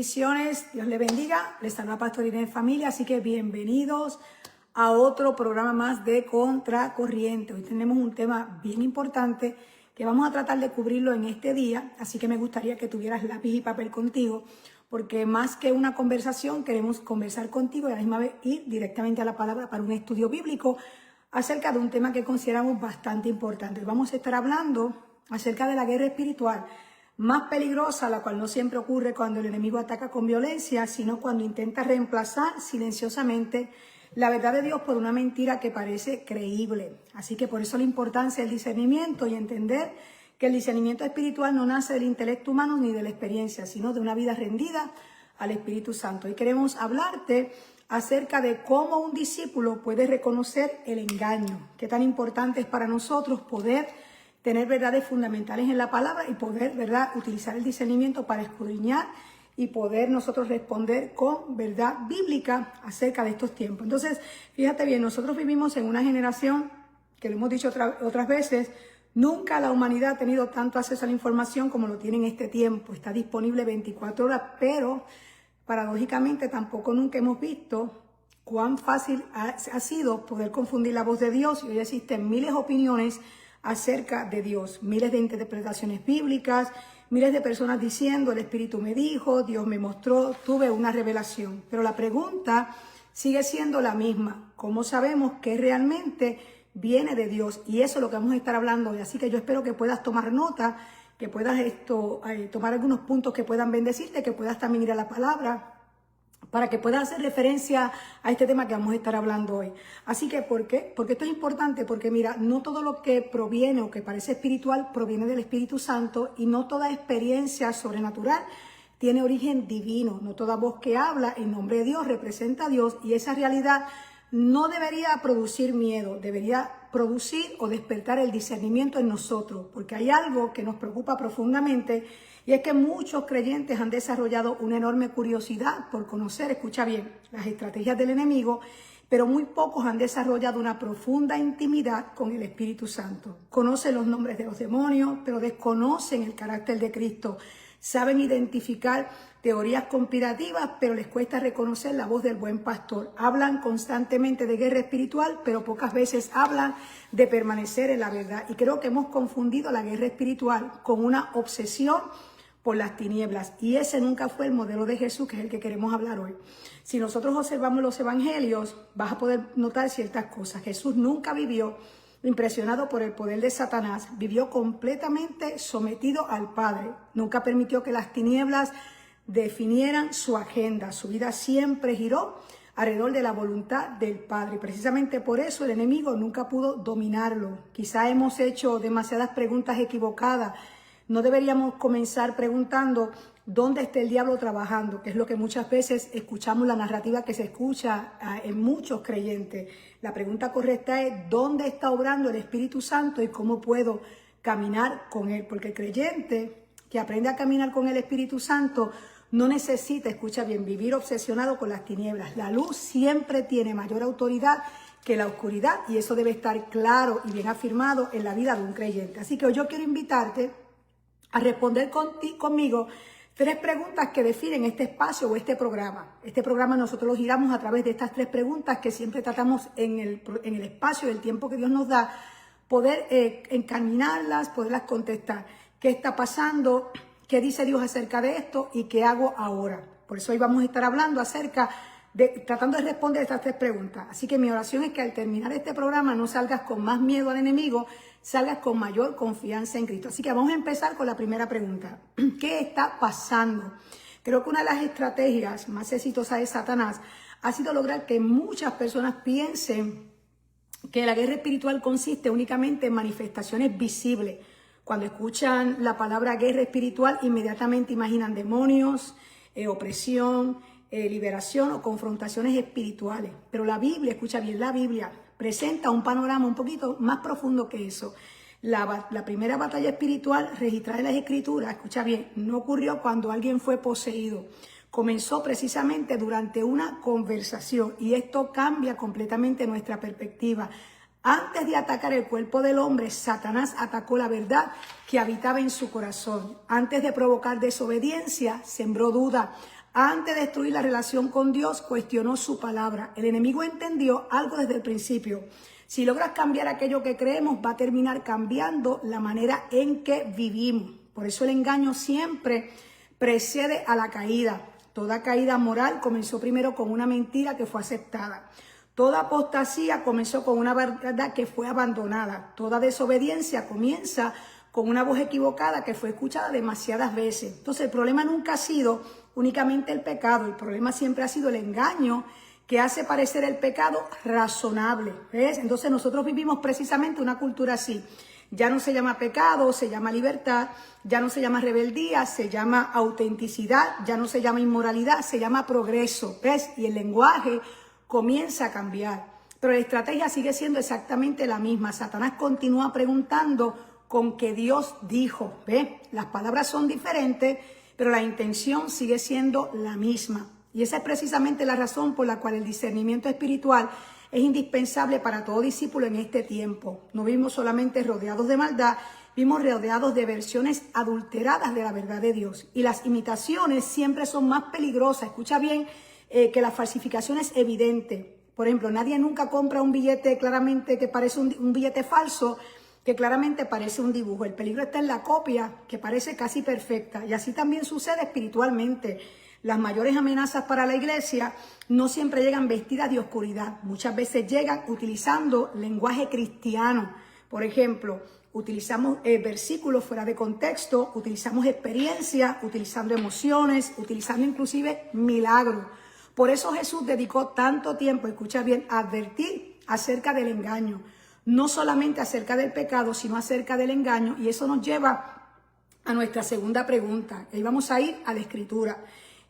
Bendiciones, Dios le bendiga. Les saluda Pastor Irene Familia, así que bienvenidos a otro programa más de Contracorriente. Hoy tenemos un tema bien importante que vamos a tratar de cubrirlo en este día, así que me gustaría que tuvieras lápiz y papel contigo, porque más que una conversación, queremos conversar contigo y a la misma vez ir directamente a la palabra para un estudio bíblico acerca de un tema que consideramos bastante importante. Vamos a estar hablando acerca de la guerra espiritual, más peligrosa, la cual no siempre ocurre cuando el enemigo ataca con violencia, sino cuando intenta reemplazar silenciosamente la verdad de Dios por una mentira que parece creíble. Así que por eso la importancia del discernimiento y entender que el discernimiento espiritual no nace del intelecto humano ni de la experiencia, sino de una vida rendida al Espíritu Santo. Y queremos hablarte acerca de cómo un discípulo puede reconocer el engaño, qué tan importante es para nosotros poder tener verdades fundamentales en la palabra y poder, ¿verdad?, utilizar el discernimiento para escudriñar y poder nosotros responder con verdad bíblica acerca de estos tiempos. Entonces, fíjate bien, nosotros vivimos en una generación, que lo hemos dicho otras veces, nunca la humanidad ha tenido tanto acceso a la información como lo tiene en este tiempo. Está disponible 24 horas, pero paradójicamente tampoco nunca hemos visto cuán fácil ha sido poder confundir la voz de Dios, y hoy existen miles de opiniones acerca de Dios, miles de interpretaciones bíblicas, miles de personas diciendo: el Espíritu me dijo, Dios me mostró, tuve una revelación. Pero la pregunta sigue siendo la misma: ¿cómo sabemos que realmente viene de Dios? Y eso es lo que vamos a estar hablando hoy. Así que yo espero que puedas tomar nota, que puedas tomar algunos puntos que puedan bendecirte, que puedas también ir a la palabra, para que puedas hacer referencia a este tema que vamos a estar hablando hoy. Así que, ¿por qué? Porque esto es importante, porque mira, no todo lo que proviene o que parece espiritual proviene del Espíritu Santo, y no toda experiencia sobrenatural tiene origen divino. No toda voz que habla en nombre de Dios representa a Dios, y esa realidad no debería producir miedo, debería producir o despertar el discernimiento en nosotros, porque hay algo que nos preocupa profundamente, y es que muchos creyentes han desarrollado una enorme curiosidad por conocer, escucha bien, las estrategias del enemigo, pero muy pocos han desarrollado una profunda intimidad con el Espíritu Santo. Conocen los nombres de los demonios, pero desconocen el carácter de Cristo. Saben identificar teorías conspirativas, pero les cuesta reconocer la voz del buen pastor. Hablan constantemente de guerra espiritual, pero pocas veces hablan de permanecer en la verdad. Y creo que hemos confundido la guerra espiritual con una obsesión por las tinieblas. Y ese nunca fue el modelo de Jesús, que es el que queremos hablar hoy. Si nosotros observamos los evangelios, vas a poder notar ciertas cosas. Jesús nunca vivió impresionado por el poder de Satanás, vivió completamente sometido al Padre. Nunca permitió que las tinieblas definieran su agenda. Su vida siempre giró alrededor de la voluntad del Padre. Precisamente por eso el enemigo nunca pudo dominarlo. Quizá hemos hecho demasiadas preguntas equivocadas. No deberíamos comenzar preguntando dónde está el diablo trabajando, que es lo que muchas veces escuchamos, la narrativa que se escucha en muchos creyentes. La pregunta correcta es: ¿dónde está obrando el Espíritu Santo y cómo puedo caminar con él? Porque el creyente que aprende a caminar con el Espíritu Santo no necesita, escucha bien, vivir obsesionado con las tinieblas. La luz siempre tiene mayor autoridad que la oscuridad, y eso debe estar claro y bien afirmado en la vida de un creyente. Así que hoy yo quiero invitarte a responder conmigo 3 preguntas que definen este espacio o este programa. Este programa nosotros lo giramos a través de estas 3 preguntas que siempre tratamos en el espacio, el tiempo que Dios nos da, poder encaminarlas, poderlas contestar. ¿Qué está pasando? ¿Qué dice Dios acerca de esto? ¿Y qué hago ahora? Por eso hoy vamos a estar hablando tratando de responder estas 3 preguntas. Así que mi oración es que al terminar este programa no salgas con más miedo al enemigo, salgas con mayor confianza en Cristo. Así que vamos a empezar con la primera pregunta. ¿Qué está pasando? Creo que una de las estrategias más exitosas de Satanás ha sido lograr que muchas personas piensen que la guerra espiritual consiste únicamente en manifestaciones visibles. Cuando escuchan la palabra guerra espiritual, inmediatamente imaginan demonios, opresión, liberación o confrontaciones espirituales. Pero la Biblia, escucha bien, la Biblia presenta un panorama un poquito más profundo que eso. La primera batalla espiritual registrada en las Escrituras, escucha bien, no ocurrió cuando alguien fue poseído. Comenzó precisamente durante una conversación, y esto cambia completamente nuestra perspectiva. Antes de atacar el cuerpo del hombre, Satanás atacó la verdad que habitaba en su corazón. Antes de provocar desobediencia, sembró duda. Antes de destruir la relación con Dios, cuestionó su palabra. El enemigo entendió algo desde el principio. Si logras cambiar aquello que creemos, va a terminar cambiando la manera en que vivimos. Por eso el engaño siempre precede a la caída. Toda caída moral comenzó primero con una mentira que fue aceptada. Toda apostasía comenzó con una verdad que fue abandonada. Toda desobediencia comienza con una voz equivocada que fue escuchada demasiadas veces. Entonces el problema nunca ha sido únicamente el pecado. El problema siempre ha sido el engaño que hace parecer el pecado razonable. ¿Ves? Entonces nosotros vivimos precisamente una cultura así. Ya no se llama pecado, se llama libertad. Ya no se llama rebeldía, se llama autenticidad. Ya no se llama inmoralidad, se llama progreso. ¿Ves? Y el lenguaje comienza a cambiar. Pero la estrategia sigue siendo exactamente la misma. Satanás continúa preguntando con que Dios dijo. ¿Ves? Las palabras son diferentes, pero la intención sigue siendo la misma. Y esa es precisamente la razón por la cual el discernimiento espiritual es indispensable para todo discípulo en este tiempo. No vivimos solamente rodeados de maldad, vivimos rodeados de versiones adulteradas de la verdad de Dios. Y las imitaciones siempre son más peligrosas. Escucha bien que la falsificación es evidente. Por ejemplo, nadie nunca compra un billete claramente que parece un billete falso, que claramente parece un dibujo. El peligro está en la copia, que parece casi perfecta. Y así también sucede espiritualmente. Las mayores amenazas para la iglesia no siempre llegan vestidas de oscuridad. Muchas veces llegan utilizando lenguaje cristiano. Por ejemplo, utilizamos versículos fuera de contexto, utilizamos experiencia, utilizando emociones, utilizando inclusive milagros. Por eso Jesús dedicó tanto tiempo, escucha bien, a advertir acerca del engaño. No solamente acerca del pecado, sino acerca del engaño. Y eso nos lleva a nuestra segunda pregunta. Ahí vamos a ir a la Escritura.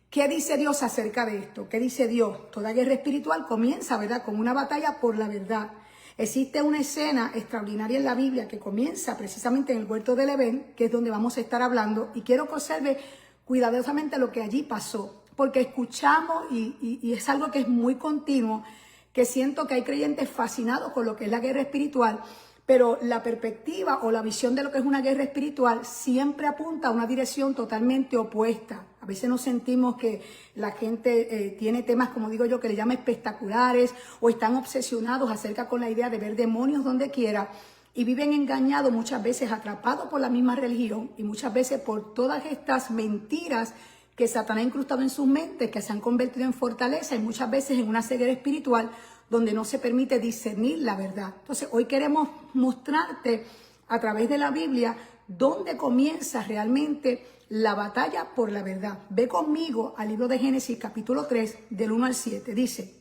¿Qué dice Dios acerca de esto? ¿Qué dice Dios? Toda guerra espiritual comienza, ¿verdad?, con una batalla por la verdad. Existe una escena extraordinaria en la Biblia que comienza precisamente en el huerto del Edén, que es donde vamos a estar hablando, y quiero que observe cuidadosamente lo que allí pasó, porque escuchamos y es algo que es muy continuo, que siento que hay creyentes fascinados con lo que es la guerra espiritual, pero la perspectiva o la visión de lo que es una guerra espiritual siempre apunta a una dirección totalmente opuesta. A veces nos sentimos que la gente tiene temas, como digo yo, que le llaman espectaculares, o están obsesionados acerca con la idea de ver demonios donde quiera, y viven engañados, muchas veces atrapados por la misma religión y muchas veces por todas estas mentiras que Satanás ha incrustado en sus mentes, que se han convertido en fortaleza y muchas veces en una ceguera espiritual donde no se permite discernir la verdad. Entonces, hoy queremos mostrarte a través de la Biblia dónde comienza realmente la batalla por la verdad. Ve conmigo al libro de Génesis, capítulo 3, del 1 al 7. Dice: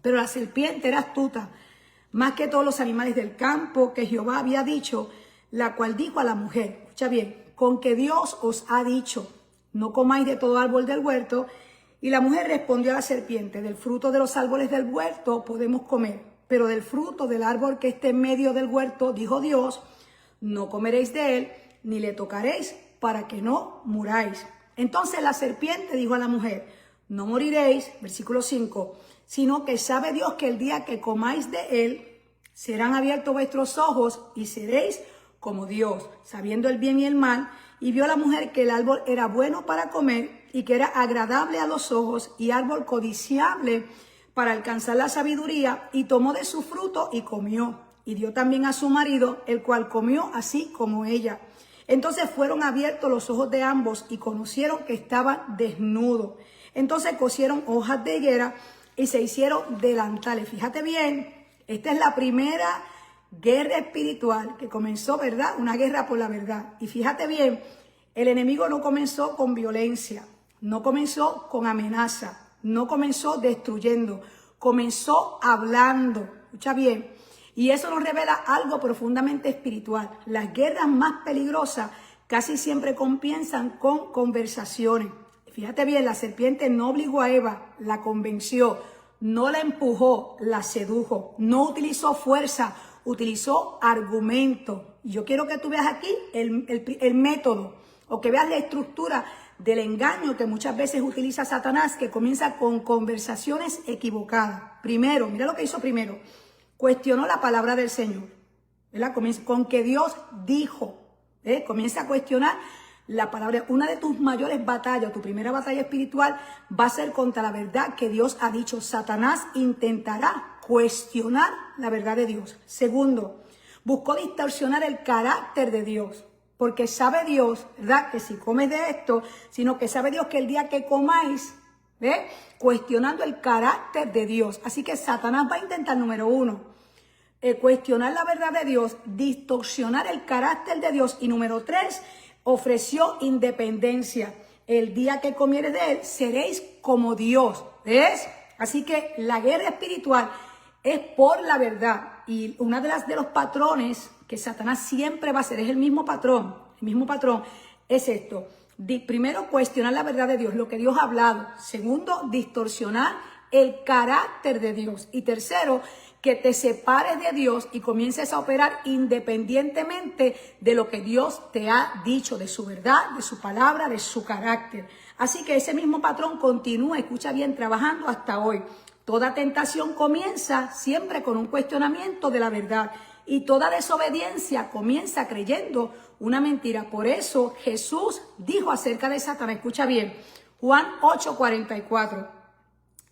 pero la serpiente era astuta, más que todos los animales del campo que Jehová había dicho, la cual dijo a la mujer, escucha bien, con que Dios os ha dicho, no comáis de todo árbol del huerto. Y la mujer respondió a la serpiente: del fruto de los árboles del huerto podemos comer, pero del fruto del árbol que esté en medio del huerto, dijo Dios, no comeréis de él, ni le tocaréis, para que no muráis. Entonces la serpiente dijo a la mujer: no moriréis, versículo 5, sino que sabe Dios que el día que comáis de él, serán abiertos vuestros ojos y seréis como Dios, sabiendo el bien y el mal. Y vio la mujer que el árbol era bueno para comer y que era agradable a los ojos y árbol codiciable para alcanzar la sabiduría, y tomó de su fruto y comió. Y dio también a su marido, el cual comió así como ella. Entonces fueron abiertos los ojos de ambos y conocieron que estaban desnudos. Entonces cosieron hojas de higuera y se hicieron delantales. Fíjate bien, esta es la primera guerra espiritual que comenzó, ¿verdad? Una guerra por la verdad. Y fíjate bien, el enemigo no comenzó con violencia, no comenzó con amenaza, no comenzó destruyendo, comenzó hablando. Escucha bien. Y eso nos revela algo profundamente espiritual. Las guerras más peligrosas casi siempre comienzan con conversaciones. Fíjate bien, la serpiente no obligó a Eva, la convenció, no la empujó, la sedujo, no utilizó fuerza, utilizó argumento. Y yo quiero que tú veas aquí el método, o que veas la estructura del engaño que muchas veces utiliza Satanás, que comienza con conversaciones equivocadas. Primero, mira lo que hizo primero. Cuestionó la palabra del Señor, ¿verdad? Comienza con que Dios dijo, comienza a cuestionar la palabra. Una de tus mayores batallas, tu primera batalla espiritual, va a ser contra la verdad que Dios ha dicho. Satanás intentará cuestionar la verdad de Dios. Segundo, buscó distorsionar el carácter de Dios. Porque sabe Dios, ¿verdad?, que si comes de esto, sino que sabe Dios que el día que comáis, ¿ve?, cuestionando el carácter de Dios. Así que Satanás va a intentar, número uno, cuestionar la verdad de Dios, distorsionar el carácter de Dios. Y número 3, ofreció independencia. El día que comieres de él, seréis como Dios. ¿Ves? Así que la guerra espiritual es por la verdad. Y una de los patrones que Satanás siempre va a hacer, es el mismo patrón, es esto. Primero, cuestionar la verdad de Dios, lo que Dios ha hablado. Segundo, distorsionar el carácter de Dios. Y tercero, que te separes de Dios y comiences a operar independientemente de lo que Dios te ha dicho, de su verdad, de su palabra, de su carácter. Así que ese mismo patrón continúa, escucha bien, trabajando hasta hoy. Toda tentación comienza siempre con un cuestionamiento de la verdad y toda desobediencia comienza creyendo una mentira. Por eso Jesús dijo acerca de Satanás, escucha bien, Juan 8:44.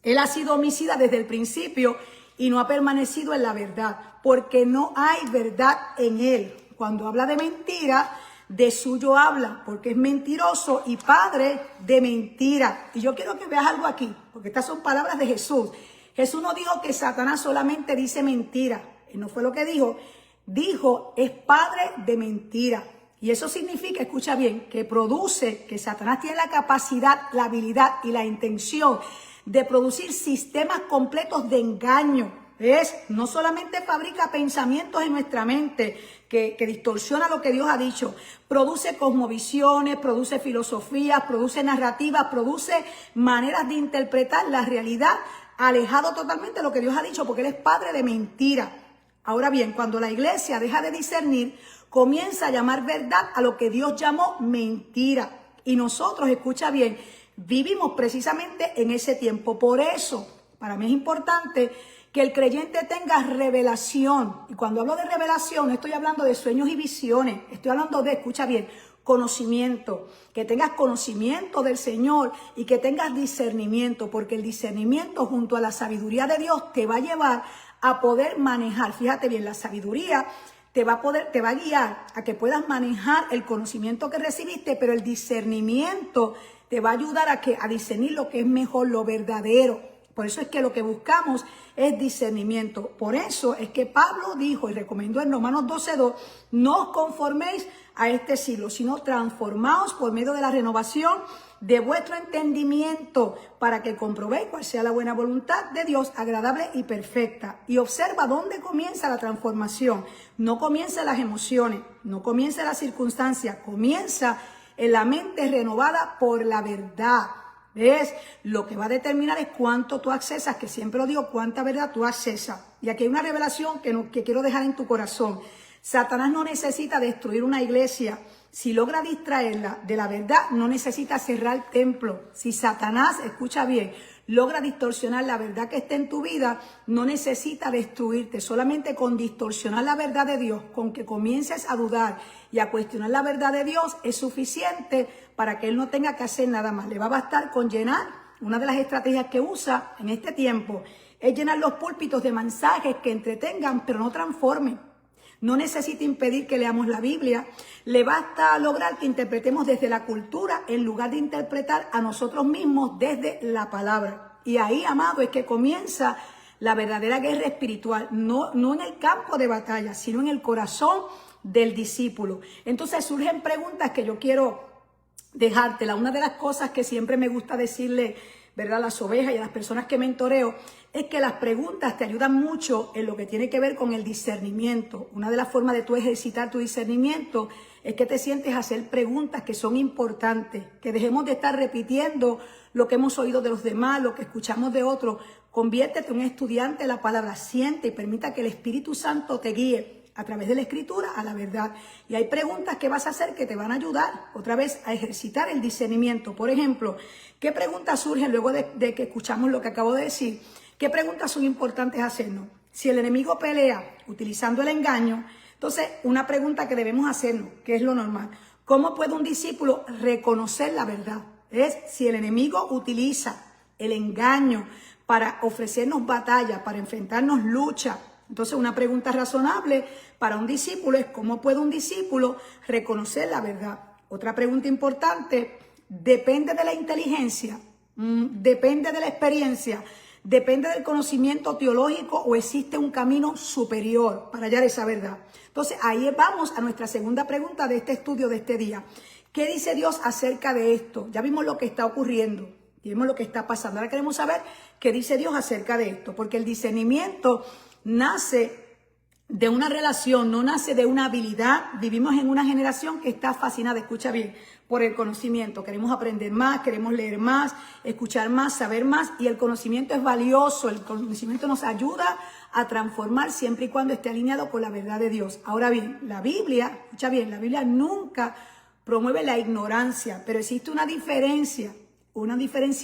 Él ha sido homicida desde el principio y no ha permanecido en la verdad, porque no hay verdad en él. Cuando habla de mentira, de suyo habla, porque es mentiroso y padre de mentira. Y yo quiero que veas algo aquí, porque estas son palabras de Jesús. Jesús no dijo que Satanás solamente dice mentira. Él no fue lo que dijo. Dijo, es padre de mentira. Y eso significa, escucha bien, que Satanás tiene la capacidad, la habilidad y la intención de producir sistemas completos de engaño. ¿Ves? No solamente fabrica pensamientos en nuestra mente que distorsiona lo que Dios ha dicho. Produce cosmovisiones, produce filosofías, produce narrativas, produce maneras de interpretar la realidad alejado totalmente de lo que Dios ha dicho, porque Él es padre de mentira. Ahora bien, cuando la iglesia deja de discernir, comienza a llamar verdad a lo que Dios llamó mentira. Y nosotros, escucha bien, vivimos precisamente en ese tiempo. Por eso, para mí es importante que el creyente tenga revelación. Y cuando hablo de revelación, no estoy hablando de sueños y visiones. Estoy hablando de, escucha bien, conocimiento. Que tengas conocimiento del Señor y que tengas discernimiento. Porque el discernimiento junto a la sabiduría de Dios te va a llevar a poder manejar. Fíjate bien, la sabiduría te va a guiar a que puedas manejar el conocimiento que recibiste, pero el discernimiento te va a ayudar a discernir lo que es mejor, lo verdadero. Por eso es que lo que buscamos es discernimiento. Por eso es que Pablo dijo y recomendó en Romanos 12:2, no os conforméis a este siglo, sino transformaos por medio de la renovación de vuestro entendimiento para que comprobéis cuál sea la buena voluntad de Dios, agradable y perfecta. Y observa dónde comienza la transformación. No comienza en las emociones, no comienza en las circunstancias, comienza en la mente renovada por la verdad. ¿Ves? Lo que va a determinar es cuánto tú accesas, que siempre lo digo, cuánta verdad tú accesas. Y aquí hay una revelación que quiero dejar en tu corazón. Satanás no necesita destruir una iglesia. Si logra distraerla de la verdad, no necesita cerrar el templo. Si Satanás, escucha bien, logra distorsionar la verdad que está en tu vida, no necesita destruirte. Solamente con distorsionar la verdad de Dios, con que comiences a dudar y a cuestionar la verdad de Dios, es suficiente para que Él no tenga que hacer nada más. Le va a bastar con llenar. Una de las estrategias que usa en este tiempo es llenar los púlpitos de mensajes que entretengan, pero no transformen. No necesita impedir que leamos la Biblia. Le basta lograr que interpretemos desde la cultura en lugar de interpretar a nosotros mismos desde la palabra. Y ahí, amado, es que comienza la verdadera guerra espiritual. No en el campo de batalla, sino en el corazón del discípulo. Entonces surgen preguntas que yo quiero dejártela. Una de las cosas que siempre me gusta decirle, ¿verdad?, a las ovejas y a las personas que mentoreo, es que las preguntas te ayudan mucho en lo que tiene que ver con el discernimiento. Una de las formas de tú ejercitar tu discernimiento es que te sientes a hacer preguntas que son importantes, que dejemos de estar repitiendo lo que hemos oído de los demás, lo que escuchamos de otros. Conviértete en un estudiante de la palabra, siente y permita que el Espíritu Santo te guíe a través de la Escritura a la verdad. Y hay preguntas que vas a hacer que te van a ayudar otra vez a ejercitar el discernimiento. Por ejemplo, ¿qué preguntas surgen luego de que escuchamos lo que acabo de decir? ¿Qué preguntas son importantes hacernos? Si el enemigo pelea utilizando el engaño, entonces una pregunta que debemos hacernos, que es lo normal, ¿Cómo puede un discípulo reconocer la verdad? Es si el enemigo utiliza el engaño para ofrecernos batalla, para enfrentarnos lucha. Entonces, una pregunta razonable para un discípulo es ¿cómo puede un discípulo reconocer la verdad? Otra pregunta importante, ¿depende de la inteligencia? ¿Depende de la experiencia? ¿Depende del conocimiento teológico o existe un camino superior para hallar esa verdad? Entonces, ahí vamos a nuestra segunda pregunta de este estudio de este día. ¿Qué dice Dios acerca de esto? Ya vimos lo que está ocurriendo, vimos lo que está pasando. Ahora queremos saber qué dice Dios acerca de esto, porque el discernimiento nace de una relación, no nace de una habilidad. Vivimos en una generación que está fascinada, escucha bien, por el conocimiento. Queremos aprender más, queremos leer más, escuchar más, saber más, y el conocimiento es valioso. El conocimiento nos ayuda a transformar siempre y cuando esté alineado con la verdad de Dios. Ahora bien, la Biblia, escucha bien, la Biblia nunca promueve la ignorancia, pero existe una diferencia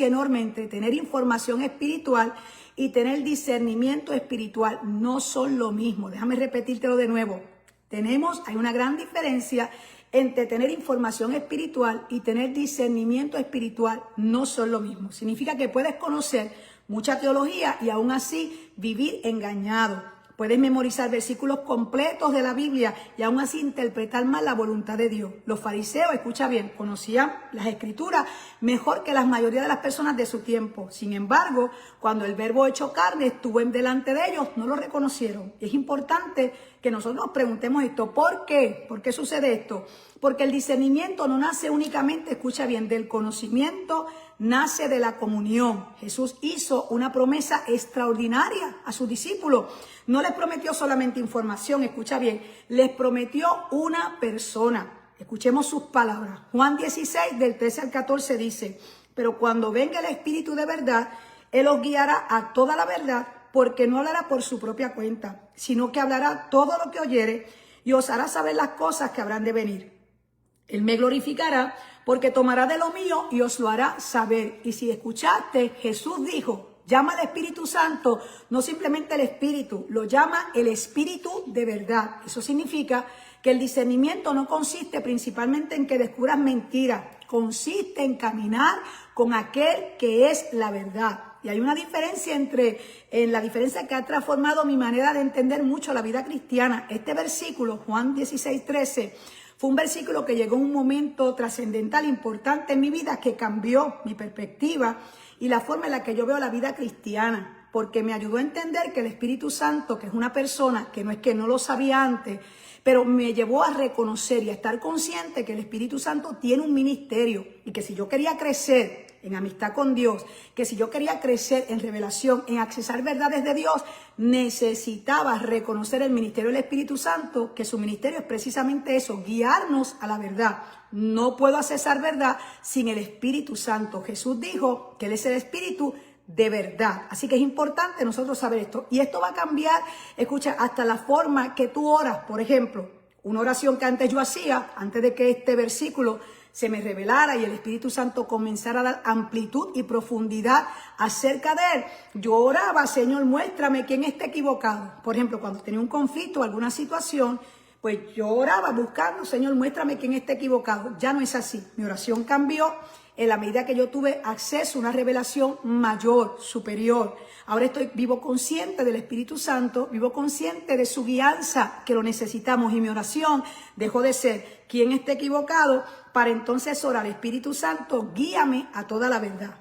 enorme entre tener información espiritual y tener discernimiento espiritual. No son lo mismo. Déjame repetírtelo de nuevo. Hay una gran diferencia entre tener información espiritual y tener discernimiento espiritual. No son lo mismo. Significa que puedes conocer mucha teología y aún así vivir engañado. Puedes memorizar versículos completos de la Biblia y aún así interpretar mal la voluntad de Dios. Los fariseos, escucha bien, conocían las escrituras mejor que la mayoría de las personas de su tiempo. Sin embargo, cuando el verbo hecho carne estuvo delante de ellos, no lo reconocieron. Es importante que nosotros nos preguntemos esto. ¿Por qué? ¿Por qué sucede esto? Porque el discernimiento no nace únicamente, escucha bien, del conocimiento, nace de la comunión. Jesús hizo una promesa extraordinaria a sus discípulos. No les prometió solamente información, escucha bien, les prometió una persona. Escuchemos sus palabras. Juan 16, del 13 al 14 dice, pero cuando venga el Espíritu de verdad, Él os guiará a toda la verdad, porque no hablará por su propia cuenta, sino que hablará todo lo que oyere y os hará saber las cosas que habrán de venir. Él me glorificará porque tomará de lo mío y os lo hará saber. Y si escuchaste, Jesús dijo, llama al Espíritu Santo, no simplemente el Espíritu, lo llama el Espíritu de verdad. Eso significa que el discernimiento no consiste principalmente en que descubras mentiras, consiste en caminar con aquel que es la verdad. Y hay una diferencia en la diferencia que ha transformado mi manera de entender mucho la vida cristiana. Este versículo, Juan 16, 13, fue un versículo que llegó en un momento trascendental, importante en mi vida, que cambió mi perspectiva y la forma en la que yo veo la vida cristiana, porque me ayudó a entender que el Espíritu Santo, que es una persona, que no es que no lo sabía antes, pero me llevó a reconocer y a estar consciente que el Espíritu Santo tiene un ministerio y que si yo quería crecer en amistad con Dios, que si yo quería crecer en revelación, en accesar verdades de Dios, necesitaba reconocer el ministerio del Espíritu Santo, que su ministerio es precisamente eso, guiarnos a la verdad. No puedo accesar verdad sin el Espíritu Santo. Jesús dijo que Él es el Espíritu de verdad. Así que es importante nosotros saber esto. Y esto va a cambiar, escucha, hasta la forma que tú oras. Por ejemplo, una oración que antes yo hacía, antes de que este versículo se me revelara y el Espíritu Santo comenzara a dar amplitud y profundidad acerca de Él. Yo oraba, Señor, muéstrame quién está equivocado. Por ejemplo, cuando tenía un conflicto o alguna situación, pues yo oraba buscando, Señor, muéstrame quién está equivocado. Ya no es así. Mi oración cambió en la medida que yo tuve acceso a una revelación mayor, superior. Ahora vivo consciente del Espíritu Santo, vivo consciente de su guianza, que lo necesitamos. Y mi oración dejó de ser quién está equivocado, para entonces orar, Espíritu Santo, guíame a toda la verdad.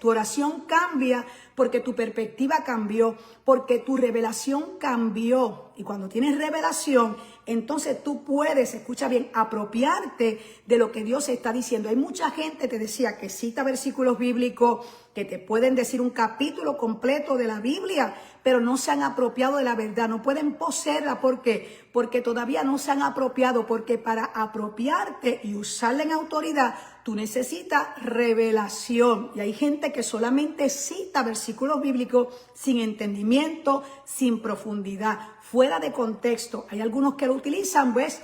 Tu oración cambia porque tu perspectiva cambió, porque tu revelación cambió. Y cuando tienes revelación, entonces tú puedes, escucha bien, apropiarte de lo que Dios está diciendo. Hay mucha gente, te decía, que cita versículos bíblicos, que te pueden decir un capítulo completo de la Biblia, pero no se han apropiado de la verdad, no pueden poseerla. ¿Por qué? Porque todavía no se han apropiado, porque para apropiarte y usarla en autoridad, tú necesitas revelación. Y hay gente que solamente cita versículos bíblicos sin entendimiento, sin profundidad, fuera de contexto. Hay algunos que lo utilizan, ¿ves?,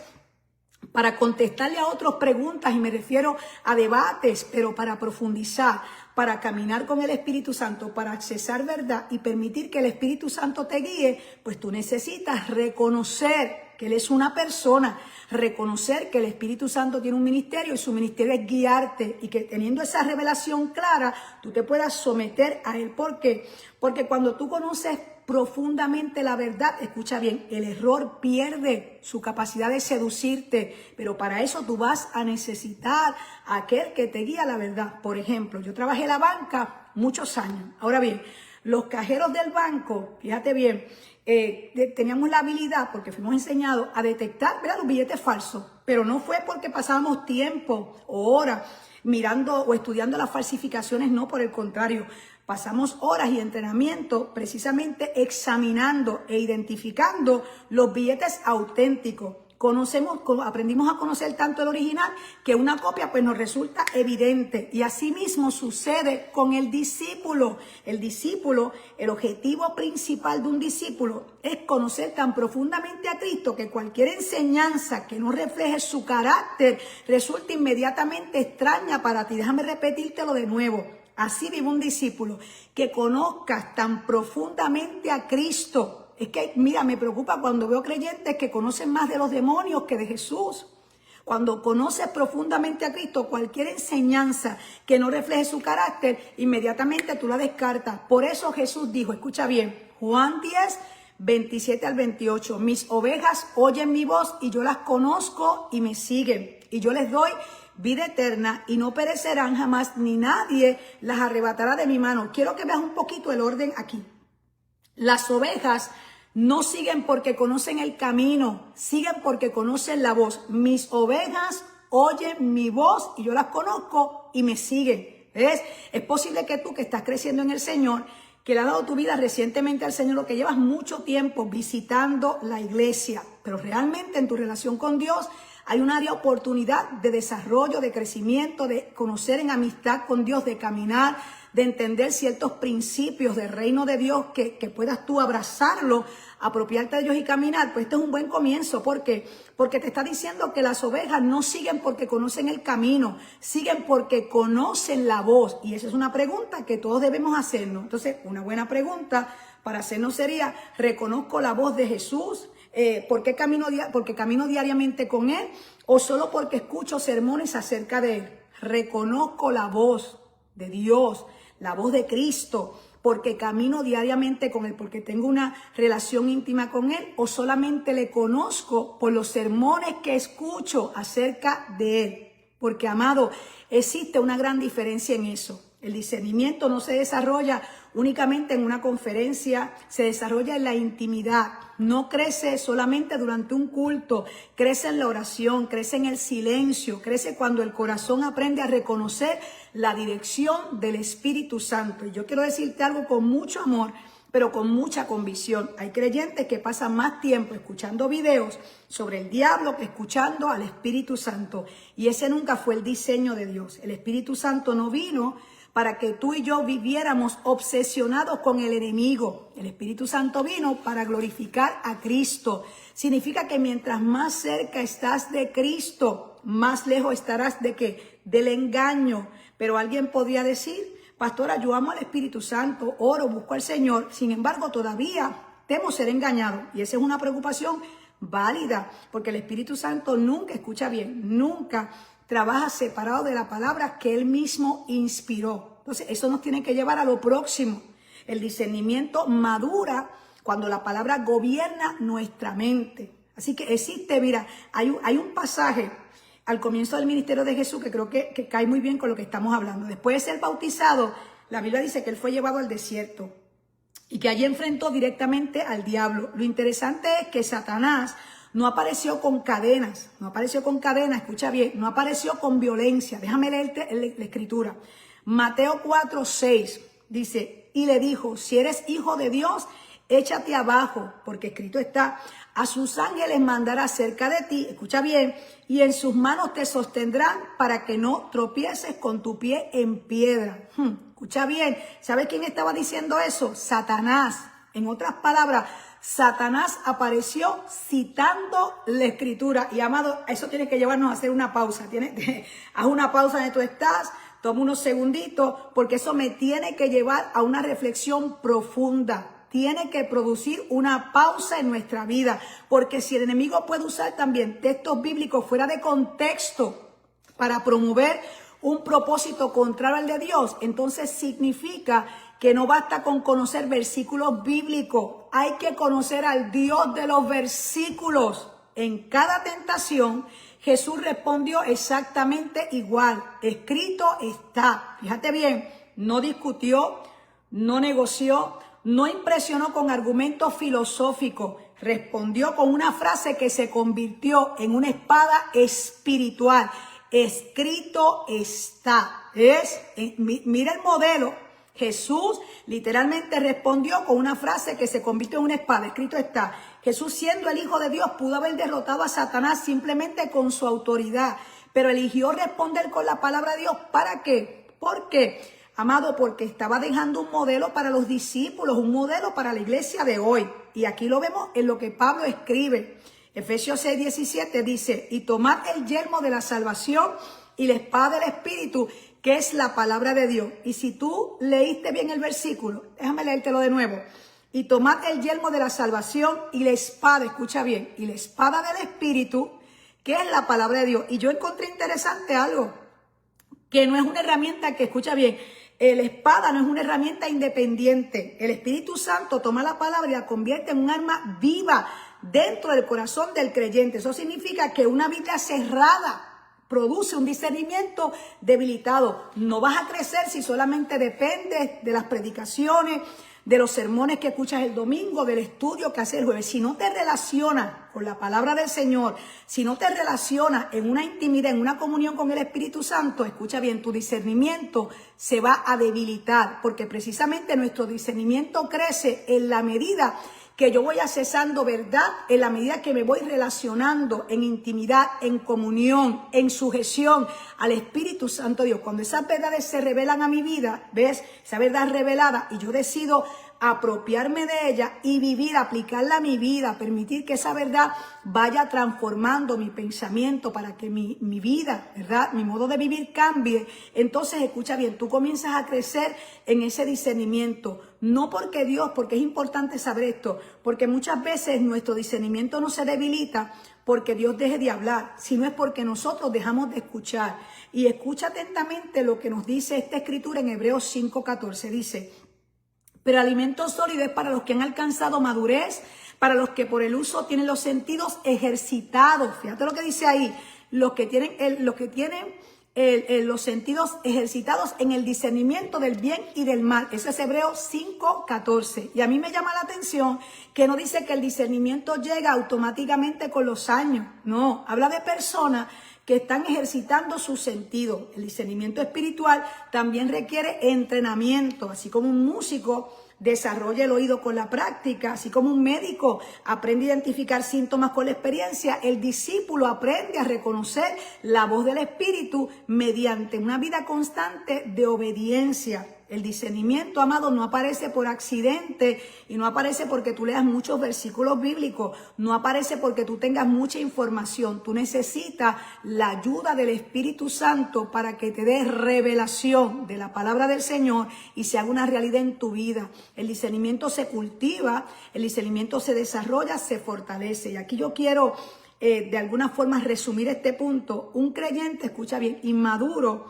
para contestarle a otros preguntas, y me refiero a debates, pero para profundizar, para caminar con el Espíritu Santo, para accesar verdad y permitir que el Espíritu Santo te guíe, pues tú necesitas reconocer que Él es una persona, reconocer que el Espíritu Santo tiene un ministerio y su ministerio es guiarte y que teniendo esa revelación clara, tú te puedas someter a Él. ¿Por qué? Porque cuando tú conoces profundamente la verdad, escucha bien, el error pierde su capacidad de seducirte, pero para eso tú vas a necesitar a aquel que te guía la verdad. Por ejemplo, yo trabajé en la banca muchos años. Ahora bien, los cajeros del banco, fíjate bien, teníamos la habilidad, porque fuimos enseñados a detectar, ¿verdad?, los billetes falsos, pero no fue porque pasábamos tiempo o horas mirando o estudiando las falsificaciones, no, por el contrario. Pasamos horas y entrenamiento precisamente examinando e identificando los billetes auténticos. Aprendimos a conocer tanto el original que una copia pues nos resulta evidente. Y así mismo sucede con el discípulo. El objetivo principal de un discípulo es conocer tan profundamente a Cristo que cualquier enseñanza que no refleje su carácter resulta inmediatamente extraña para ti. Déjame repetírtelo de nuevo. Así vive un discípulo, que conozcas tan profundamente a Cristo. Es que, mira, me preocupa cuando veo creyentes que conocen más de los demonios que de Jesús. Cuando conoces profundamente a Cristo, cualquier enseñanza que no refleje su carácter, inmediatamente tú la descartas. Por eso Jesús dijo, escucha bien, Juan 10, 27 al 28, mis ovejas oyen mi voz y yo las conozco y me siguen. Y yo les doy vida eterna y no perecerán jamás, ni nadie las arrebatará de mi mano. Quiero que veas un poquito el orden aquí. Las ovejas no siguen porque conocen el camino, siguen porque conocen la voz. Mis ovejas oyen mi voz y yo las conozco y me siguen. ¿Ves? Es posible que tú, que estás creciendo en el Señor, que le has dado tu vida recientemente al Señor, lo que llevas mucho tiempo visitando la iglesia, pero realmente en tu relación con Dios hay un área de oportunidad de desarrollo, de crecimiento, de conocer en amistad con Dios, de caminar, de entender ciertos principios del reino de Dios, que puedas tú abrazarlo, apropiarte de Dios y caminar. Pues este es un buen comienzo. ¿Por qué? Porque te está diciendo que las ovejas no siguen porque conocen el camino, siguen porque conocen la voz. Y esa es una pregunta que todos debemos hacernos. Entonces, una buena pregunta para hacernos sería, ¿reconozco la voz de Jesús? Porque camino diariamente con Él, o solo porque escucho sermones acerca de Él. Reconozco la voz de Dios, la voz de Cristo, porque camino diariamente con Él, porque tengo una relación íntima con Él, o solamente le conozco por los sermones que escucho acerca de Él. Porque, amado, existe una gran diferencia en eso. El discernimiento no se desarrolla únicamente en una conferencia, se desarrolla en la intimidad. No crece solamente durante un culto, crece en la oración, crece en el silencio, crece cuando el corazón aprende a reconocer la dirección del Espíritu Santo. Y yo quiero decirte algo con mucho amor, pero con mucha convicción. Hay creyentes que pasan más tiempo escuchando videos sobre el diablo que escuchando al Espíritu Santo. Y ese nunca fue el diseño de Dios. El Espíritu Santo no vino para que tú y yo viviéramos obsesionados con el enemigo. El Espíritu Santo vino para glorificar a Cristo. Significa que mientras más cerca estás de Cristo, más lejos estarás ¿de qué? Del engaño. Pero alguien podría decir, pastora, yo amo al Espíritu Santo, oro, busco al Señor. Sin embargo, todavía temo ser engañado. Y esa es una preocupación válida, porque el Espíritu Santo nunca, escucha bien, nunca trabaja separado de la palabra que Él mismo inspiró. Entonces, eso nos tiene que llevar a lo próximo. El discernimiento madura cuando la palabra gobierna nuestra mente. Así que existe, mira, hay un pasaje al comienzo del ministerio de Jesús que creo que cae muy bien con lo que estamos hablando. Después de ser bautizado, la Biblia dice que Él fue llevado al desierto y que allí enfrentó directamente al diablo. Lo interesante es que Satanás no apareció con cadenas, escucha bien, no apareció con violencia. Déjame leerte la escritura. Mateo 4, 6 dice, y le dijo, si eres hijo de Dios, échate abajo, porque escrito está, a sus ángeles mandará cerca de ti, escucha bien, y en sus manos te sostendrán para que no tropieces con tu pie en piedra. Escucha bien, ¿sabes quién estaba diciendo eso? Satanás. En otras palabras, Satanás apareció citando la escritura. Y amado, eso tiene que llevarnos a hacer una pausa. Haz una pausa donde tú estás, toma unos segunditos, porque eso me tiene que llevar a una reflexión profunda. tiene que producir una pausa en nuestra vida, porque si el enemigo puede usar también textos bíblicos fuera de contexto para promover un propósito contrario al de Dios, entonces significa que no basta con conocer versículos bíblicos, hay que conocer al Dios de los versículos. En cada tentación, Jesús respondió exactamente igual. Escrito está. Fíjate bien, no discutió, no negoció, no impresionó con argumentos filosóficos. Respondió con una frase que se convirtió en una espada espiritual. Escrito está. Mira el modelo. Jesús literalmente respondió con una frase que se convirtió en una espada. Escrito está. Jesús, siendo el Hijo de Dios, pudo haber derrotado a Satanás simplemente con su autoridad, pero eligió responder con la palabra de Dios. ¿Para qué? ¿Por qué? Amado, porque estaba dejando un modelo para los discípulos, un modelo para la iglesia de hoy. Y aquí lo vemos en lo que Pablo escribe. Efesios 6:17 dice, y tomad el yelmo de la salvación y la espada del Espíritu, que es la palabra de Dios. Y si tú leíste bien el versículo, déjame leértelo de nuevo. Y tomad el yelmo de la salvación y la espada, escucha bien, y la espada del Espíritu, que es la palabra de Dios. Y yo encontré interesante algo, que no es una herramienta que, escucha bien, la espada no es una herramienta independiente. El Espíritu Santo toma la palabra y la convierte en un arma viva dentro del corazón del creyente. Eso significa que una Biblia cerrada produce un discernimiento debilitado. No vas a crecer si solamente dependes de las predicaciones, de los sermones que escuchas el domingo, del estudio que haces el jueves. Si no te relacionas con la palabra del Señor, si no te relacionas en una intimidad, en una comunión con el Espíritu Santo, escucha bien, tu discernimiento se va a debilitar, porque precisamente nuestro discernimiento crece en la medida que yo voy accesando verdad, en la medida que me voy relacionando en intimidad, en comunión, en sujeción al Espíritu Santo de Dios. Cuando esas verdades se revelan a mi vida, ¿ves? Esa verdad revelada y yo decido apropiarme de ella y vivir, aplicarla a mi vida, permitir que esa verdad vaya transformando mi pensamiento para que mi vida, ¿verdad? Mi modo de vivir cambie. Entonces, escucha bien, tú comienzas a crecer en ese discernimiento. No porque Dios, porque es importante saber esto, porque muchas veces nuestro discernimiento no se debilita porque Dios deje de hablar, sino es porque nosotros dejamos de escuchar. Y escucha atentamente lo que nos dice esta escritura en Hebreos 5:14. Dice, pero alimento sólido es para los que han alcanzado madurez, para los que por el uso tienen los sentidos ejercitados. Fíjate lo que dice ahí, los que tienen los sentidos ejercitados en el discernimiento del bien y del mal. Eso es Hebreos 5:14. Y a mí me llama la atención que no dice que el discernimiento llega automáticamente con los años. No, habla de personas que están ejercitando su sentido. El discernimiento espiritual también requiere entrenamiento, así como un músico desarrolla el oído con la práctica, así como un médico aprende a identificar síntomas con la experiencia, el discípulo aprende a reconocer la voz del Espíritu mediante una vida constante de obediencia. El discernimiento, amado, no aparece por accidente y no aparece porque tú leas muchos versículos bíblicos, no aparece porque tú tengas mucha información. Tú necesitas la ayuda del Espíritu Santo para que te dé revelación de la palabra del Señor y se haga una realidad en tu vida. El discernimiento se cultiva, el discernimiento se desarrolla, se fortalece. Y aquí yo quiero de alguna forma resumir este punto. Un creyente, escucha bien, inmaduro,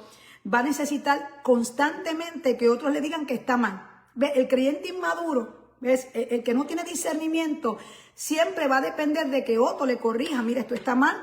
va a necesitar constantemente que otros le digan que está mal. ¿Ves? El creyente inmaduro, ¿ves? El que no tiene discernimiento, siempre va a depender de que otro le corrija. Mira, esto está mal,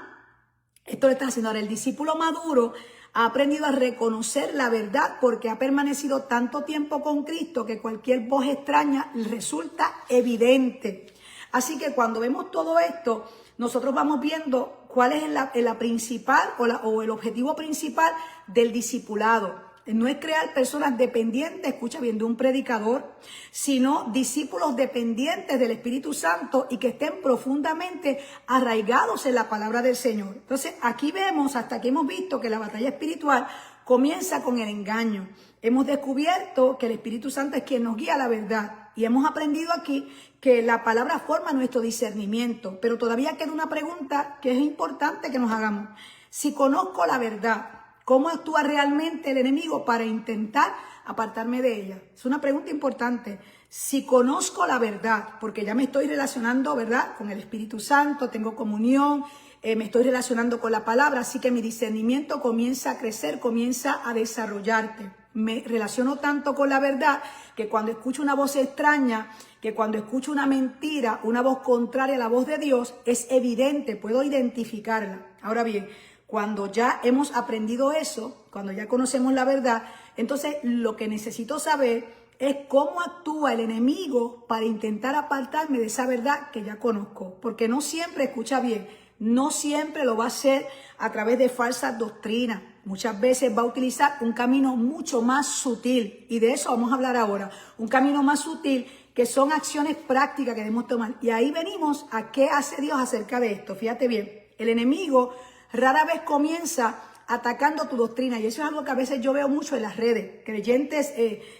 esto le está haciendo. Ahora, el discípulo maduro ha aprendido a reconocer la verdad porque ha permanecido tanto tiempo con Cristo que cualquier voz extraña resulta evidente. Así que cuando vemos todo esto, nosotros vamos viendo cuál es la principal o el objetivo principal del discipulado. No es crear personas dependientes, escucha bien, de un predicador, sino discípulos dependientes del Espíritu Santo y que estén profundamente arraigados en la palabra del Señor. Entonces, aquí vemos, hasta aquí hemos visto que la batalla espiritual comienza con el engaño. Hemos descubierto que el Espíritu Santo es quien nos guía a la verdad y hemos aprendido aquí que la palabra forma nuestro discernimiento, pero todavía queda una pregunta que es importante que nos hagamos. Si conozco la verdad, ¿cómo actúa realmente el enemigo para intentar apartarme de ella? Es una pregunta importante. Si conozco la verdad, porque ya me estoy relacionando, ¿verdad?, con el Espíritu Santo, tengo comunión, me estoy relacionando con la palabra, así que mi discernimiento comienza a crecer, comienza a desarrollarte. Me relaciono tanto con la verdad que cuando escucho una voz extraña, que cuando escucho una mentira, una voz contraria a la voz de Dios, es evidente, puedo identificarla. Ahora bien, cuando ya hemos aprendido eso, cuando ya conocemos la verdad, entonces lo que necesito saber es cómo actúa el enemigo para intentar apartarme de esa verdad que ya conozco. Porque no siempre, escucha bien, no siempre lo va a hacer a través de falsas doctrinas. Muchas veces va a utilizar un camino mucho más sutil. Y de eso vamos a hablar ahora. Un camino más sutil que son acciones prácticas que debemos tomar. Y ahí venimos a qué hace Dios acerca de esto. Fíjate bien, el enemigo rara vez comienza atacando tu doctrina, y eso es algo que a veces yo veo mucho en las redes, creyentes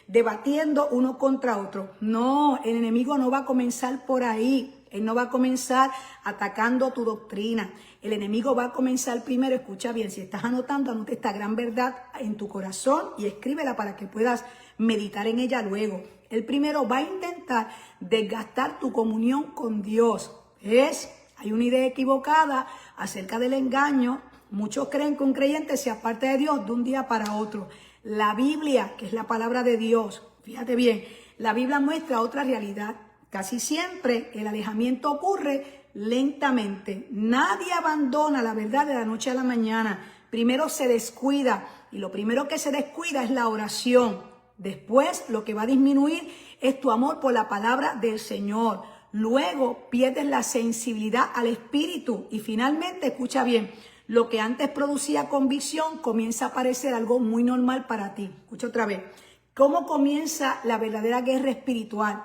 debatiendo uno contra otro. No, el enemigo no va a comenzar por ahí, él no va a comenzar atacando tu doctrina. El enemigo va a comenzar primero, escucha bien, si estás anotando, anota esta gran verdad en tu corazón y escríbela para que puedas meditar en ella luego. El primero va a intentar desgastar tu comunión con Dios. Hay una idea equivocada acerca del engaño. Muchos creen que un creyente se aparta de Dios de un día para otro. La Biblia, que es la palabra de Dios, fíjate bien, la Biblia muestra otra realidad. Casi siempre el alejamiento ocurre lentamente. Nadie abandona la verdad de la noche a la mañana. Primero se descuida, y lo primero que se descuida es la oración. Después lo que va a disminuir es tu amor por la palabra del Señor. Luego pierdes la sensibilidad al Espíritu y finalmente, escucha bien, lo que antes producía convicción comienza a parecer algo muy normal para ti. Escucha otra vez. ¿Cómo comienza la verdadera guerra espiritual?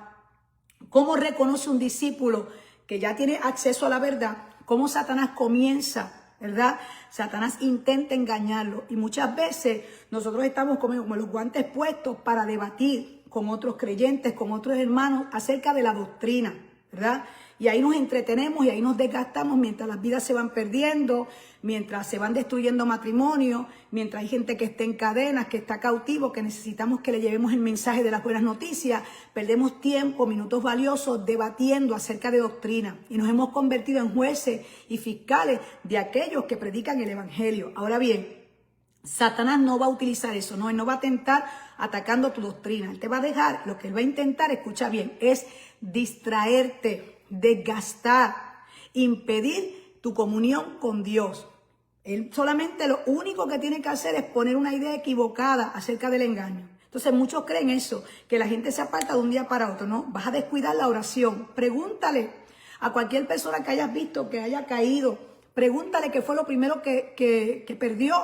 ¿Cómo reconoce un discípulo que ya tiene acceso a la verdad? ¿Cómo Satanás comienza, verdad? Satanás intenta engañarlo y muchas veces nosotros estamos como los guantes puestos para debatir con otros creyentes, con otros hermanos acerca de la doctrina, ¿verdad? Y ahí nos entretenemos y ahí nos desgastamos mientras las vidas se van perdiendo, mientras se van destruyendo matrimonios, mientras hay gente que está en cadenas, que está cautivo, que necesitamos que le llevemos el mensaje de las buenas noticias. Perdemos tiempo, minutos valiosos debatiendo acerca de doctrina y nos hemos convertido en jueces y fiscales de aquellos que predican el evangelio. Ahora bien, Satanás no va a utilizar eso, no, él no va a tentar atacando tu doctrina. Él te va a dejar, lo que él va a intentar, escucha bien, es distraerte, desgastar, impedir tu comunión con Dios. Él solamente lo único que tiene que hacer es poner una idea equivocada acerca del engaño. Entonces muchos creen eso, que la gente se aparta de un día para otro. No, vas a descuidar la oración. Pregúntale a cualquier persona que hayas visto que haya caído. Pregúntale qué fue lo primero que perdió.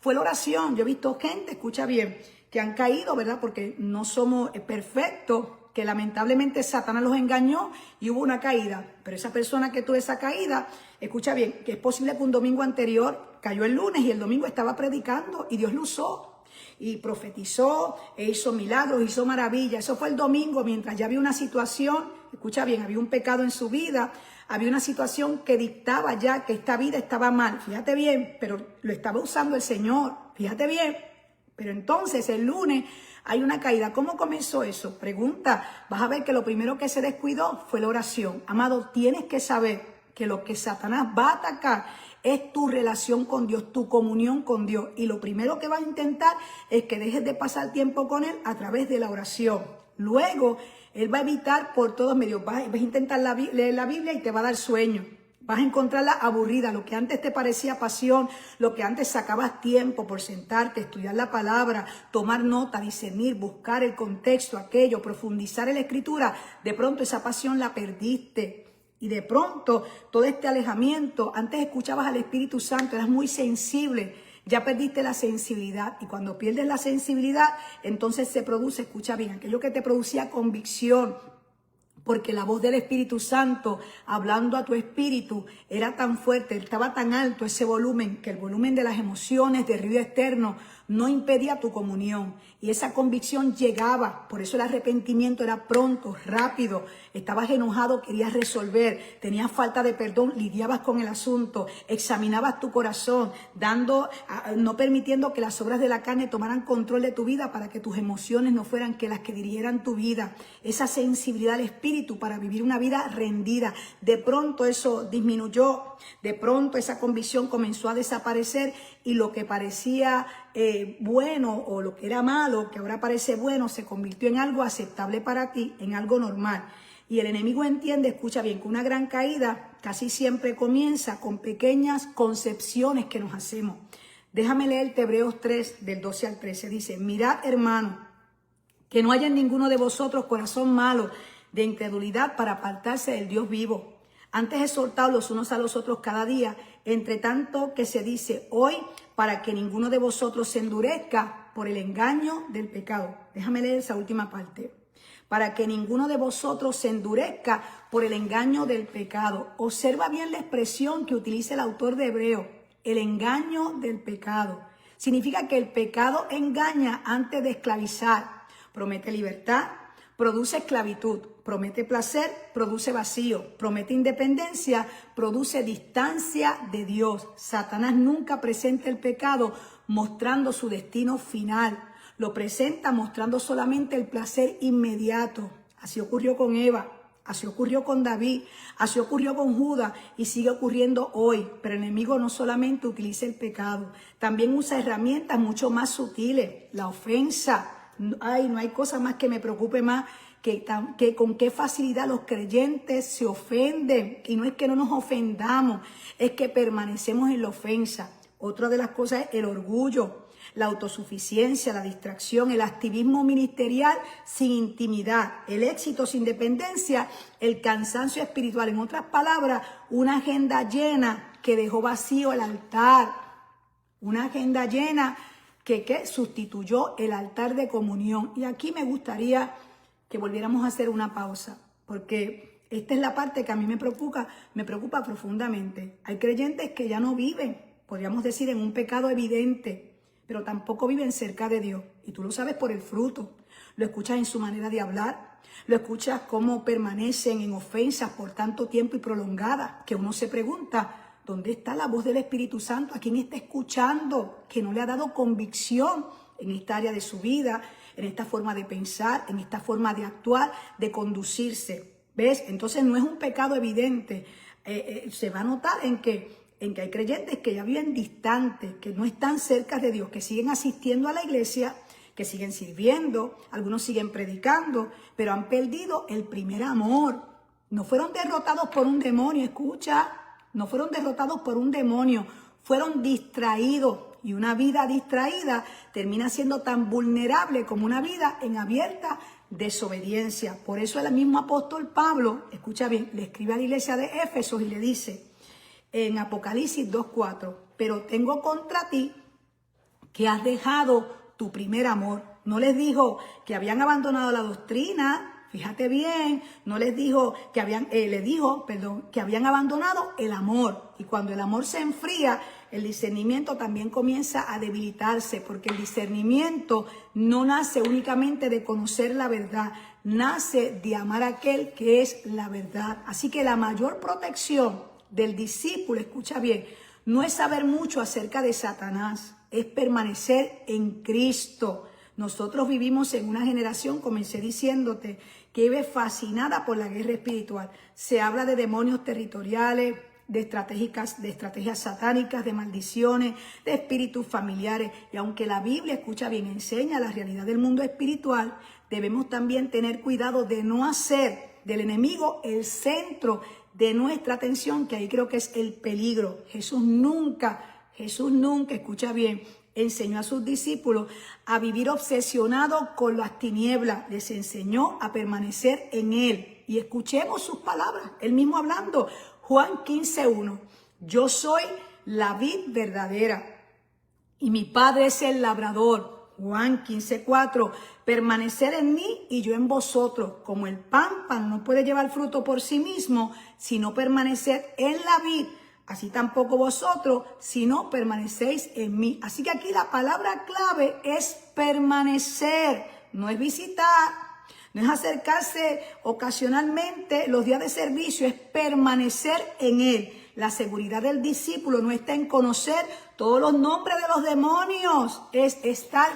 Fue la oración. Yo he visto gente, escucha bien, que han caído, ¿verdad? Porque no somos perfectos, que lamentablemente Satanás los engañó y hubo una caída. Pero esa persona que tuvo esa caída, escucha bien, que es posible que un domingo anterior cayó el lunes y el domingo estaba predicando y Dios lo usó y profetizó e hizo milagros, hizo maravillas. Eso fue el domingo mientras ya había una situación, escucha bien, había un pecado en su vida, había una situación que dictaba ya que esta vida estaba mal. Fíjate bien, pero lo estaba usando el Señor, fíjate bien. Pero entonces el lunes hay una caída. ¿Cómo comenzó eso? Pregunta. Vas a ver que lo primero que se descuidó fue la oración. Amado, tienes que saber que lo que Satanás va a atacar es tu relación con Dios, tu comunión con Dios. Y lo primero que va a intentar es que dejes de pasar tiempo con Él a través de la oración. Luego, Él va a evitar por todos medios. Vas a intentar leer la Biblia y te va a dar sueño. Vas a encontrarla aburrida, lo que antes te parecía pasión, lo que antes sacabas tiempo por sentarte, estudiar la palabra, tomar nota, discernir, buscar el contexto, aquello, profundizar en la escritura, de pronto esa pasión la perdiste. Y de pronto todo este alejamiento, antes escuchabas al Espíritu Santo, eras muy sensible, ya perdiste la sensibilidad. Y cuando pierdes la sensibilidad, entonces se produce, escucha bien, aquello que te producía convicción, porque la voz del Espíritu Santo hablando a tu espíritu era tan fuerte, estaba tan alto ese volumen, que el volumen de las emociones, del ruido externo, no impedía tu comunión. Y esa convicción llegaba, por eso el arrepentimiento era pronto, rápido. Estabas enojado, querías resolver, tenías falta de perdón, lidiabas con el asunto, examinabas tu corazón, no permitiendo que las obras de la carne tomaran control de tu vida para que tus emociones no fueran que las que dirigieran tu vida. Esa sensibilidad al espíritu para vivir una vida rendida. De pronto eso disminuyó, de pronto esa convicción comenzó a desaparecer y lo que parecía bueno o lo que era malo, que ahora parece bueno, se convirtió en algo aceptable para ti, en algo normal. Y el enemigo entiende, escucha bien, que una gran caída casi siempre comienza con pequeñas concepciones que nos hacemos. Déjame leerte Hebreos 3, del 12 al 13. Dice, mirad, hermano, que no haya en ninguno de vosotros corazón malo de incredulidad para apartarse del Dios vivo. Antes exhortaos los unos a los otros cada día, entre tanto que se dice hoy, para que ninguno de vosotros se endurezca por el engaño del pecado. Déjame leer esa última parte. Para que ninguno de vosotros se endurezca por el engaño del pecado. Observa bien la expresión que utiliza el autor de Hebreo, el engaño del pecado. Significa que el pecado engaña antes de esclavizar. Promete libertad, produce esclavitud. Promete placer, produce vacío. Promete independencia, produce distancia de Dios. Satanás nunca presenta el pecado mostrando su destino final. Lo presenta mostrando solamente el placer inmediato. Así ocurrió con Eva, así ocurrió con David, así ocurrió con Judas y sigue ocurriendo hoy. Pero el enemigo no solamente utiliza el pecado, también usa herramientas mucho más sutiles. La ofensa. Ay, no hay cosa más que me preocupe más que con qué facilidad los creyentes se ofenden. Y no es que no nos ofendamos, es que permanecemos en la ofensa. Otra de las cosas es el orgullo, la autosuficiencia, la distracción, el activismo ministerial sin intimidad, el éxito sin dependencia, el cansancio espiritual. En otras palabras, una agenda llena que dejó vacío el altar. Una agenda llena que sustituyó el altar de comunión. Y aquí me gustaría que volviéramos a hacer una pausa, porque esta es la parte que a mí me preocupa profundamente. Hay creyentes que ya no viven, podríamos decir, en un pecado evidente, pero tampoco viven cerca de Dios. Y tú lo sabes por el fruto. Lo escuchas en su manera de hablar, lo escuchas cómo permanecen en ofensas por tanto tiempo y prolongada, que uno se pregunta, ¿dónde está la voz del Espíritu Santo? ¿A quién está escuchando? Que no le ha dado convicción en esta área de su vida, en esta forma de pensar, en esta forma de actuar, de conducirse. ¿Ves? Entonces no es un pecado evidente. Se va a notar en que hay creyentes que ya viven distantes, que no están cerca de Dios, que siguen asistiendo a la iglesia, que siguen sirviendo, algunos siguen predicando, pero han perdido el primer amor. No fueron derrotados por un demonio, escucha, no fueron derrotados por un demonio, fueron distraídos. Y una vida distraída termina siendo tan vulnerable como una vida en abierta desobediencia. Por eso el mismo apóstol Pablo, escucha bien, le escribe a la iglesia de Éfeso y le dice en Apocalipsis 2:4, pero tengo contra ti que has dejado tu primer amor. No les dijo que habían abandonado la doctrina, fíjate bien, no les dijo que que habían abandonado el amor. Y cuando el amor se enfría, el discernimiento también comienza a debilitarse, porque el discernimiento no nace únicamente de conocer la verdad, nace de amar a aquel que es la verdad. Así que la mayor protección del discípulo, escucha bien, no es saber mucho acerca de Satanás, es permanecer en Cristo. Nosotros vivimos en una generación, comencé diciéndote, que vive fascinada por la guerra espiritual. Se habla de demonios territoriales, de estrategias satánicas, de maldiciones, de espíritus familiares. Y aunque la Biblia, escucha bien, enseña la realidad del mundo espiritual, debemos también tener cuidado de no hacer del enemigo el centro de nuestra atención, que ahí creo que es el peligro. Jesús nunca, escucha bien, enseñó a sus discípulos a vivir obsesionados con las tinieblas. Les enseñó a permanecer en Él. Y escuchemos sus palabras, Él mismo hablando. Juan 15:1, yo soy la vid verdadera y mi Padre es el labrador. Juan 15:4, permanecer en mí y yo en vosotros. Como el pámpano no puede llevar fruto por sí mismo, sino permanecer en la vid, así tampoco vosotros, si no permanecéis en mí. Así que aquí la palabra clave es permanecer, no es visitar, no es acercarse ocasionalmente los días de servicio, es permanecer en él. La seguridad del discípulo no está en conocer todos los nombres de los demonios, es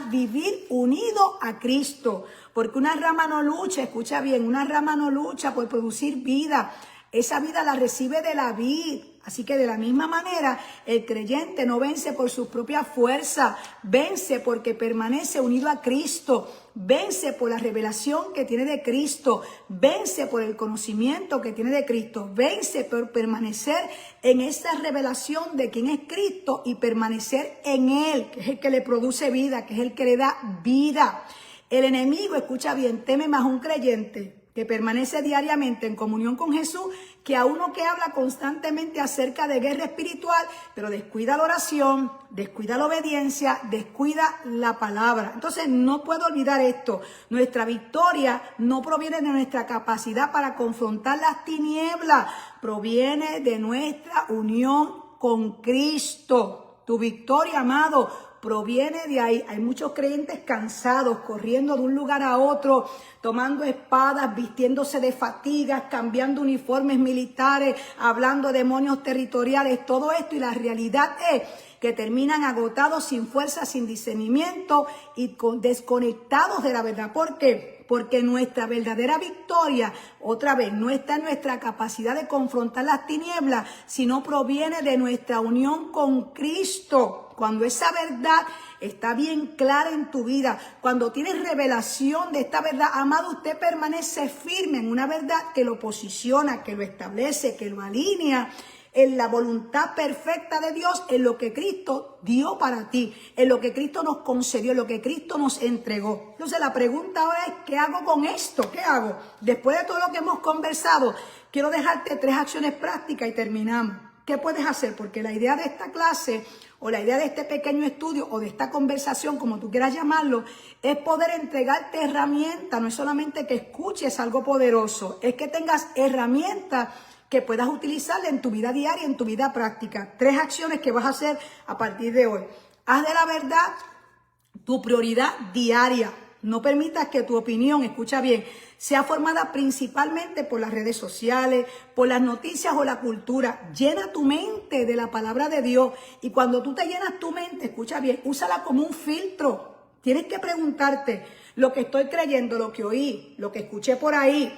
vivir unido a Cristo. Porque una rama no lucha, escucha bien, una rama no lucha por producir vida. Esa vida la recibe de la vid. Así que de la misma manera, el creyente no vence por su propia fuerza, vence porque permanece unido a Cristo, vence por la revelación que tiene de Cristo, vence por el conocimiento que tiene de Cristo, vence por permanecer en esa revelación de quién es Cristo y permanecer en Él, que es el que le produce vida, que es el que le da vida. El enemigo, escucha bien, teme más a un creyente que permanece diariamente en comunión con Jesús, que a uno que habla constantemente acerca de guerra espiritual, pero descuida la oración, descuida la obediencia, descuida la palabra. Entonces no puedo olvidar esto. Nuestra victoria no proviene de nuestra capacidad para confrontar las tinieblas, proviene de nuestra unión con Cristo. Tu victoria, amado, proviene de ahí. Hay muchos creyentes cansados, corriendo de un lugar a otro, tomando espadas, vistiéndose de fatigas, cambiando uniformes militares, hablando de demonios territoriales, todo esto, y la realidad es que terminan agotados, sin fuerza, sin discernimiento y desconectados de la verdad. ¿Por qué? Porque nuestra verdadera victoria, otra vez, no está en nuestra capacidad de confrontar las tinieblas, sino proviene de nuestra unión con Cristo. Cuando esa verdad está bien clara en tu vida, cuando tienes revelación de esta verdad, amado, usted permanece firme en una verdad que lo posiciona, que lo establece, que lo alinea en la voluntad perfecta de Dios, en lo que Cristo dio para ti, en lo que Cristo nos concedió, en lo que Cristo nos entregó. Entonces la pregunta ahora es, ¿qué hago con esto? ¿Qué hago? Después de todo lo que hemos conversado, quiero dejarte 3 acciones prácticas y terminamos. ¿Qué puedes hacer? Porque la idea de esta clase, o la idea de este pequeño estudio, o de esta conversación, como tú quieras llamarlo, es poder entregarte herramientas. No es solamente que escuches algo poderoso, es que tengas herramientas que puedas utilizar en tu vida diaria, en tu vida práctica. 3 acciones que vas a hacer a partir de hoy. Haz de la verdad tu prioridad diaria. No permitas que tu opinión, escucha bien, sea formada principalmente por las redes sociales, por las noticias o la cultura. Llena tu mente de la palabra de Dios. Y cuando tú te llenas tu mente, escucha bien, úsala como un filtro. Tienes que preguntarte, lo que estoy creyendo, lo que oí, lo que escuché por ahí,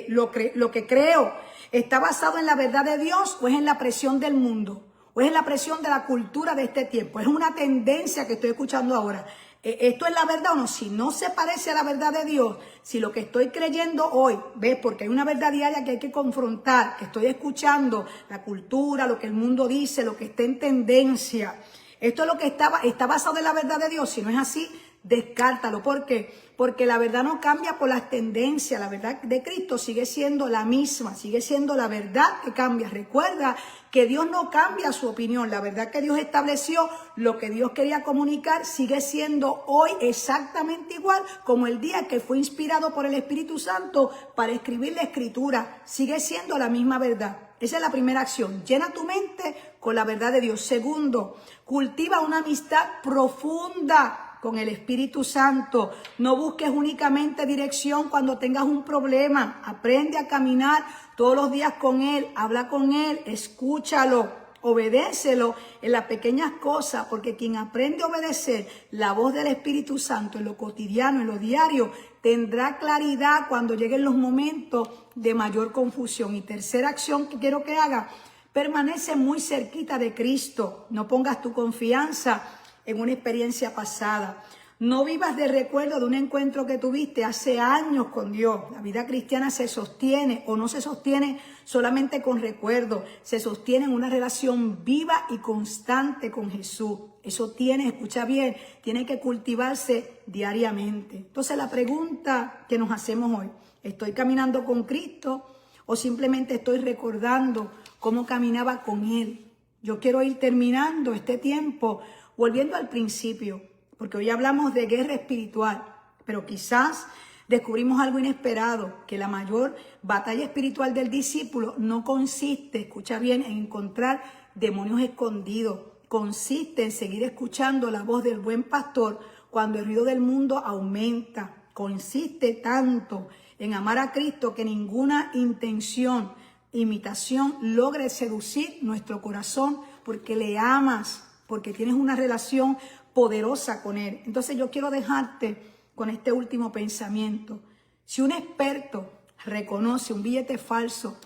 lo que creo, ¿está basado en la verdad de Dios o es en la presión del mundo? ¿O es en la presión de la cultura de este tiempo? Es una tendencia que estoy escuchando ahora. ¿Esto es la verdad o no? Si no se parece a la verdad de Dios, si lo que estoy creyendo hoy, ¿ves? Porque hay una verdad diaria que hay que confrontar, que estoy escuchando la cultura, lo que el mundo dice, lo que está en tendencia. Esto es lo que está basado en la verdad de Dios. Si no es así, descártalo. ¿Por qué? Porque la verdad no cambia por las tendencias. La verdad de Cristo sigue siendo la misma, sigue siendo la verdad que cambia. Recuerda que Dios no cambia su opinión. La verdad que Dios estableció, lo que Dios quería comunicar, sigue siendo hoy exactamente igual como el día que fue inspirado por el Espíritu Santo para escribir la Escritura. Sigue siendo la misma verdad. Esa es la primera acción. Llena tu mente con la verdad de Dios. Segundo, cultiva una amistad profunda con el Espíritu Santo. No busques únicamente dirección cuando tengas un problema. Aprende a caminar todos los días con Él. Habla con Él, escúchalo, obedécelo en las pequeñas cosas, porque quien aprende a obedecer la voz del Espíritu Santo en lo cotidiano, en lo diario, tendrá claridad cuando lleguen los momentos de mayor confusión. Y tercera acción que quiero que haga, permanece muy cerquita de Cristo. No pongas tu confianza en una experiencia pasada. No vivas de recuerdo de un encuentro que tuviste hace años con Dios. La vida cristiana se sostiene o no se sostiene solamente con recuerdos. Se sostiene en una relación viva y constante con Jesús. Eso escucha bien, tiene que cultivarse diariamente. Entonces la pregunta que nos hacemos hoy, ¿estoy caminando con Cristo o simplemente estoy recordando cómo caminaba con Él? Yo quiero ir terminando este tiempo volviendo al principio, porque hoy hablamos de guerra espiritual, pero quizás Descubrimos algo inesperado, que la mayor batalla espiritual del discípulo no consiste, escucha bien, en encontrar demonios escondidos. Consiste en seguir escuchando la voz del buen pastor cuando el ruido del mundo aumenta. Consiste tanto en amar a Cristo que ninguna intención, imitación logre seducir nuestro corazón, porque le amas, porque tienes una relación poderosa con Él. Entonces yo quiero dejarte con este último pensamiento. Si un experto reconoce un billete falso,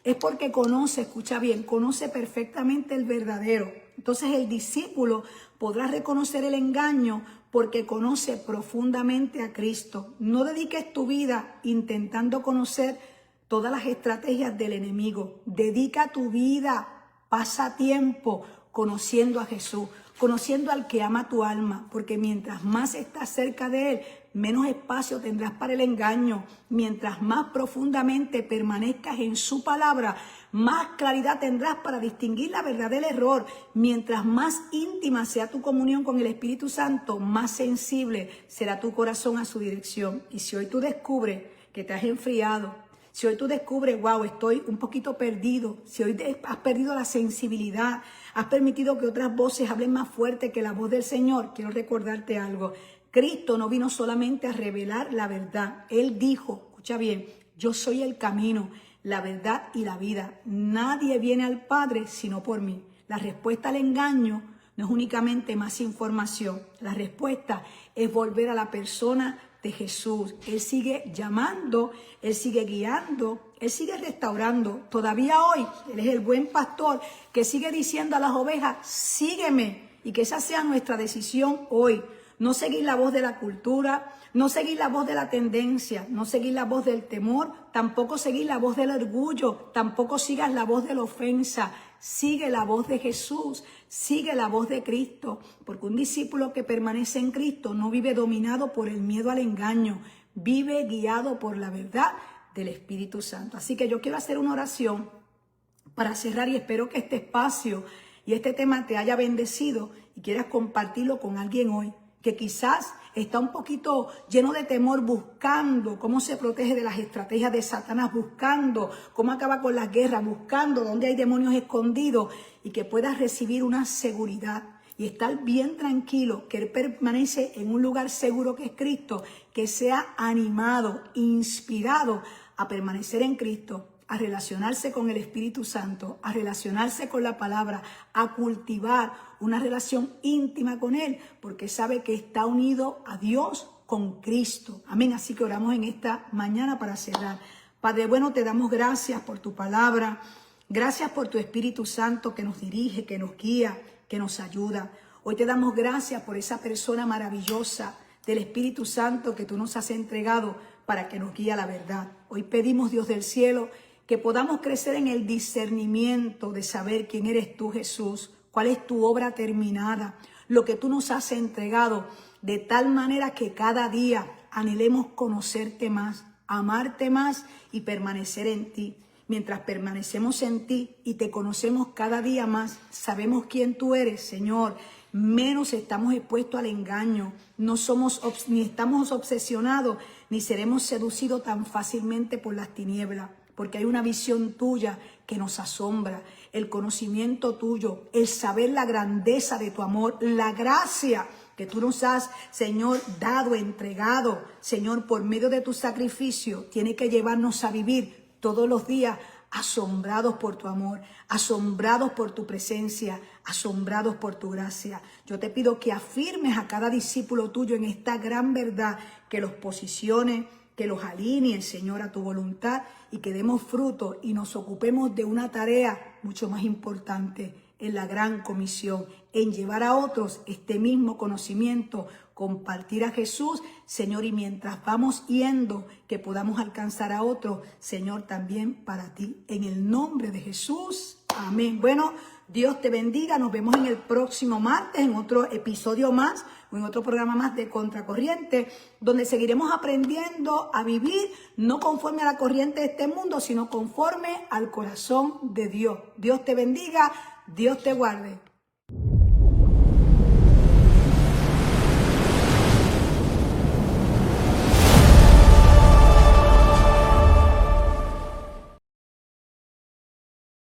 es porque conoce, escucha bien, conoce perfectamente el verdadero. Entonces el discípulo podrá reconocer el engaño porque conoce profundamente a Cristo. No dediques tu vida intentando conocer todas las estrategias del enemigo. Dedica tu vida, pasa tiempo conociendo a Jesús, conociendo al que ama tu alma, porque mientras más estás cerca de Él, menos espacio tendrás para el engaño. Mientras más profundamente permanezcas en su palabra, más claridad tendrás para distinguir la verdad del error. Mientras más íntima sea tu comunión con el Espíritu Santo, más sensible será tu corazón a su dirección. Y si hoy tú descubres que te has enfriado, si hoy tú descubres, wow, estoy un poquito perdido, si hoy has perdido la sensibilidad, has permitido que otras voces hablen más fuerte que la voz del Señor, quiero recordarte algo. Cristo no vino solamente a revelar la verdad. Él dijo, escucha bien, yo soy el camino, la verdad y la vida. Nadie viene al Padre sino por mí. La respuesta al engaño no es únicamente más información. La respuesta es volver a la persona de Jesús. Él sigue llamando, Él sigue guiando, Él sigue restaurando. Todavía hoy, Él es el buen pastor que sigue diciendo a las ovejas, sígueme. Y que esa sea nuestra decisión hoy. No seguir la voz de la cultura, no seguir la voz de la tendencia, no seguir la voz del temor, tampoco seguir la voz del orgullo, tampoco sigas la voz de la ofensa. Sigue la voz de Jesús, sigue la voz de Cristo, porque un discípulo que permanece en Cristo no vive dominado por el miedo al engaño, vive guiado por la verdad del Espíritu Santo. Así que yo quiero hacer una oración para cerrar y espero que este espacio y este tema te haya bendecido y quieras compartirlo con alguien hoy que quizás está un poquito lleno de temor, buscando cómo se protege de las estrategias de Satanás, buscando cómo acaba con las guerras, buscando dónde hay demonios escondidos, y que puedas recibir una seguridad y estar bien tranquilo, que Él permanece en un lugar seguro que es Cristo, que sea animado, inspirado a permanecer en Cristo, a relacionarse con el Espíritu Santo, a relacionarse con la palabra, a cultivar una relación íntima con Él, porque sabe que está unido a Dios con Cristo. Amén. Así que oramos en esta mañana para cerrar. Padre bueno, te damos gracias por tu palabra. Gracias por tu Espíritu Santo que nos dirige, que nos guía, que nos ayuda. Hoy te damos gracias por esa persona maravillosa del Espíritu Santo que tú nos has entregado para que nos guíe a la verdad. Hoy pedimos, Dios del cielo, que podamos crecer en el discernimiento de saber quién eres tú, Jesús, cuál es tu obra terminada, lo que tú nos has entregado, de tal manera que cada día anhelemos conocerte más, amarte más y permanecer en ti. Mientras permanecemos en ti y te conocemos cada día más, sabemos quién tú eres, Señor, menos estamos expuestos al engaño, ni estamos obsesionados, ni seremos seducidos tan fácilmente por las tinieblas. Porque hay una visión tuya que nos asombra, el conocimiento tuyo, el saber la grandeza de tu amor, la gracia que tú nos has, Señor, dado, entregado, Señor, por medio de tu sacrificio, tiene que llevarnos a vivir todos los días asombrados por tu amor, asombrados por tu presencia, asombrados por tu gracia. Yo te pido que afirmes a cada discípulo tuyo en esta gran verdad, que los posiciones, que los alineen, Señor, a tu voluntad, y que demos fruto y nos ocupemos de una tarea mucho más importante en la gran comisión, en llevar a otros este mismo conocimiento, compartir a Jesús, Señor, y mientras vamos yendo, que podamos alcanzar a otros, Señor, también para ti. En el nombre de Jesús, amén. Bueno, Dios te bendiga. Nos vemos en el próximo martes, en otro episodio más, o en otro programa más de Contracorriente, donde seguiremos aprendiendo a vivir no conforme a la corriente de este mundo, sino conforme al corazón de Dios. Dios te bendiga, Dios te guarde.